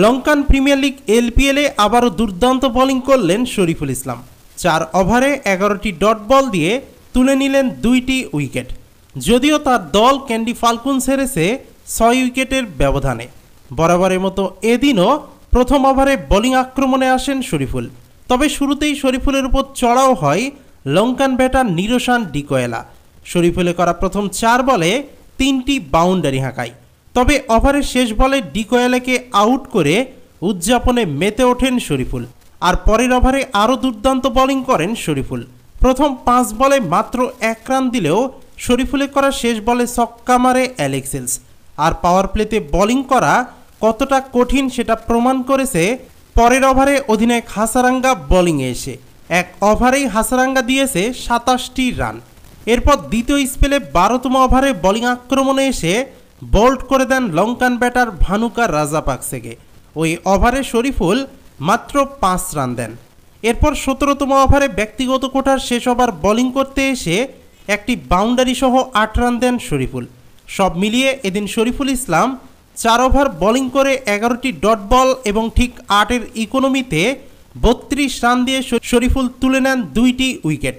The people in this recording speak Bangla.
লঙ্কান প্রিমিয়ার লিগ এলপিএলে আবারও দুর্দান্ত বোলিং করলেন শরীফুল ইসলাম। 4 ওভারে 11টি ডট বল দিয়ে তুলে নিলেন 2টি উইকেট। যদিও তার দল ক্যান্ডি ফাল্কনস হেরেছে 6 উইকেটের ব্যবধানে। বরাবরের মতো এদিনও প্রথম ওভারে বোলিং আক্রমণে আসেন শরীফুল। তবে শুরুতেই শরীফুলের উপর চড়াও হয় লঙ্কান ব্যাটার নিরোশান ডিকোয়েলা। শরীফুলে করা প্রথম 4 বলে 3টি বাউন্ডারি হাঁকায়। তবে ওভারের শেষ বলে ডিকোয়েলাকে আউট করে উদযাপনে মেতে ওঠেন শরীফুল। আর পরের ওভারে আরও দুর্দান্ত বোলিং করেন শরীফুল। প্রথম 5 বলে মাত্র 1 রান দিলেও শরীফুলে করা শেষ বলে ছক্কা মারে অ্যালেক্স হেলস। আর পাওয়ার প্লেতে বোলিং করা কতটা কঠিন সেটা প্রমাণ করেছে পরের ওভারে অধিনায়ক হাসারাঙ্গা বোলিংয়ে এসে। 1 ওভারেই হাসারাঙ্গা দিয়েছে 27টি রান। এরপর দ্বিতীয় স্পেলে 12তম ওভারে বোলিং আক্রমণে এসে বোল্ড করে দেন লঙ্কান ব্যাটার ভানুকা রাজাপাকসেকে। ওই ওভারে শরীফুল মাত্র 5 রান দেন। এরপর 17তম ওভারে ব্যক্তিগত কোঠার শেষ ওভার বোলিং করতে এসে একটি বাউন্ডারি সহ 8 রান দেন শরীফুল। সব মিলিয়ে এদিন শরীফুল ইসলাম 4 ওভার বোলিং করে 11টি ডট বল এবং ঠিক 8-এর ইকোনমিতে 32 রান দিয়ে শরীফুল তুলে নেন 2টি উইকেট।